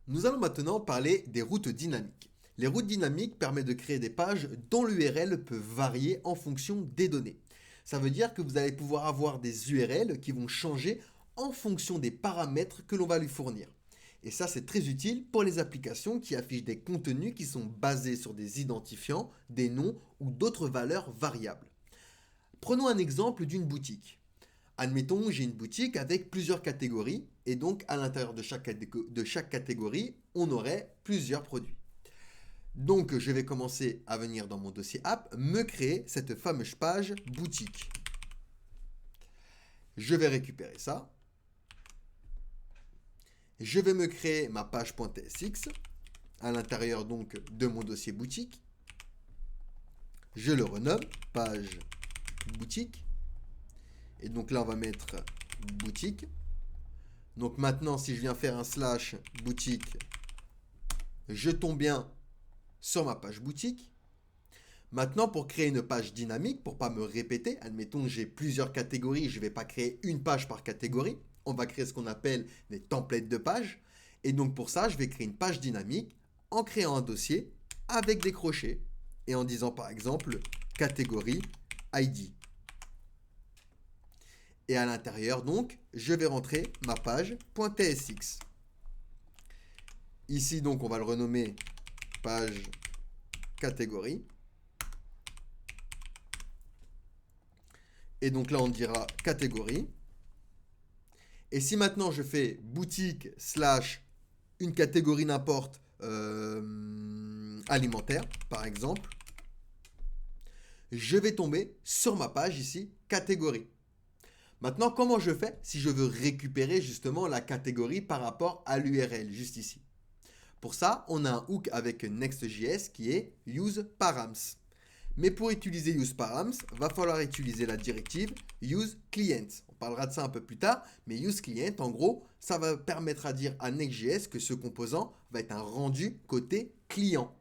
Nous allons maintenant parler des routes dynamiques. Les routes dynamiques permettent de créer des pages dont l'URL peut varier en fonction des données. Ça veut dire que vous allez pouvoir avoir des URL qui vont changer en fonction des paramètres que l'on va lui fournir. Et ça, c'est très utile pour les applications qui affichent des contenus qui sont basés sur des identifiants, des noms ou d'autres valeurs variables. Prenons un exemple d'une boutique. Admettons, j'ai une boutique avec plusieurs catégories et donc à l'intérieur de chaque catégorie, on aurait plusieurs produits. Donc je vais commencer à venir dans mon dossier app, me créer cette fameuse page boutique. Je vais récupérer ça. Je vais me créer ma page .tsx à l'intérieur donc de mon dossier boutique. Je le renomme page boutique. Et donc là, on va mettre boutique. Donc maintenant, si je viens faire un slash boutique, je tombe bien sur ma page boutique. Maintenant, pour créer une page dynamique, pour ne pas me répéter, admettons que j'ai plusieurs catégories, je ne vais pas créer une page par catégorie. On va créer ce qu'on appelle des templates de pages. Et donc pour ça, je vais créer une page dynamique en créant un dossier avec des crochets et en disant par exemple catégorie ID. Et à l'intérieur, donc, je vais rentrer ma page .tsx. Ici, donc, on va le renommer page catégorie. Et donc là, on dira catégorie. Et si maintenant je fais boutique slash une catégorie n'importe alimentaire, par exemple, je vais tomber sur ma page ici, catégorie. Maintenant, comment je fais si je veux récupérer justement la catégorie par rapport à l'URL, juste ici? Pour ça, on a un hook avec Next.js qui est useParams. Mais pour utiliser useParams, va falloir utiliser la directive useClient. On parlera de ça un peu plus tard, mais useClient, en gros, ça va permettre à dire à Next.js que ce composant va être un rendu côté client.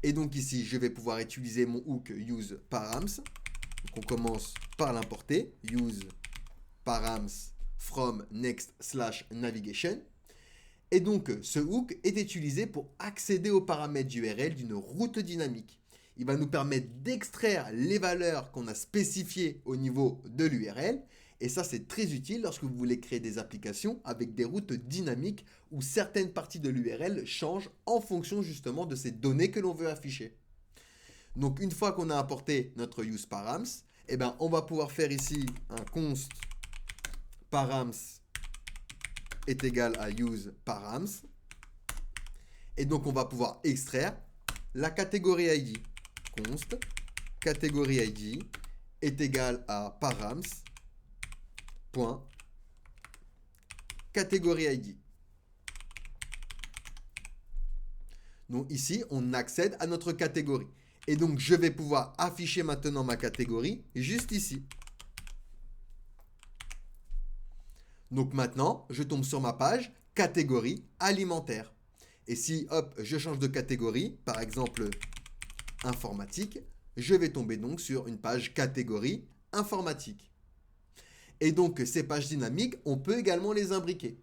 Et donc ici, je vais pouvoir utiliser mon hook useParams. Donc on commence par l'importer, use params from next/navigation. Et donc ce hook est utilisé pour accéder aux paramètres d'URL d'une route dynamique. Il va nous permettre d'extraire les valeurs qu'on a spécifiées au niveau de l'URL. Et ça, c'est très utile lorsque vous voulez créer des applications avec des routes dynamiques où certaines parties de l'URL changent en fonction justement de ces données que l'on veut afficher. Donc une fois qu'on a importé notre useParams, eh ben, on va pouvoir faire ici un const params est égal à useParams. Et donc on va pouvoir extraire la catégorie ID. Const catégorie ID est égal à params point catégorie ID. Donc ici, on accède à notre catégorie. Et donc, je vais pouvoir afficher maintenant ma catégorie juste ici. Donc maintenant, je tombe sur ma page catégorie alimentaire. Et si, hop, je change de catégorie, par exemple informatique, je vais tomber donc sur une page catégorie informatique. Et donc, ces pages dynamiques, on peut également les imbriquer.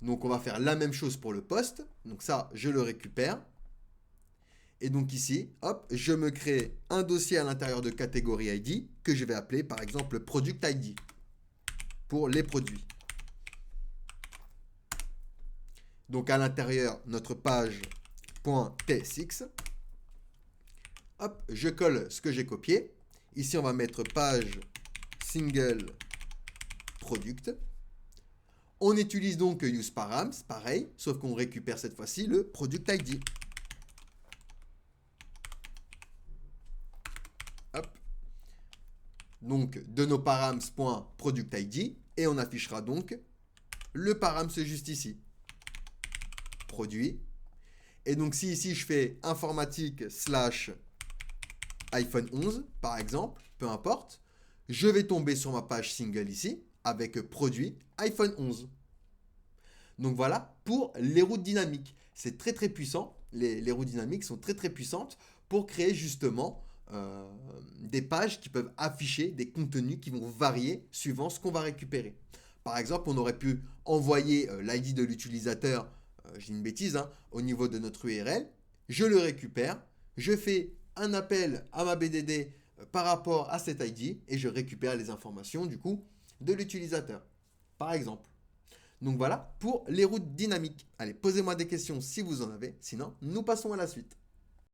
Donc, on va faire la même chose pour le post. Donc ça, je le récupère. Et donc ici, hop, je me crée un dossier à l'intérieur de catégorie ID que je vais appeler par exemple Product ID pour les produits. Donc à l'intérieur, notre page .tsx. Hop, je colle ce que j'ai copié. Ici, on va mettre page single product. On utilise donc useParams, pareil, sauf qu'on récupère cette fois-ci le Product ID. Donc de nos params.productID et on affichera donc le params juste ici. Produit. Et donc si ici je fais informatique slash iPhone 11 par exemple, peu importe, je vais tomber sur ma page single ici avec produit iPhone 11. Donc voilà pour les routes dynamiques. C'est très très puissant. Les routes dynamiques sont très très puissantes pour créer justement des pages qui peuvent afficher des contenus qui vont varier suivant ce qu'on va récupérer. Par exemple, on aurait pu envoyer l'ID de l'utilisateur j'ai une bêtise, hein, au niveau de notre URL, je le récupère, je fais un appel à ma BDD par rapport à cet ID et je récupère les informations du coup de l'utilisateur, par exemple. Donc voilà pour les routes dynamiques. Allez, posez-moi des questions si vous en avez, sinon nous passons à la suite.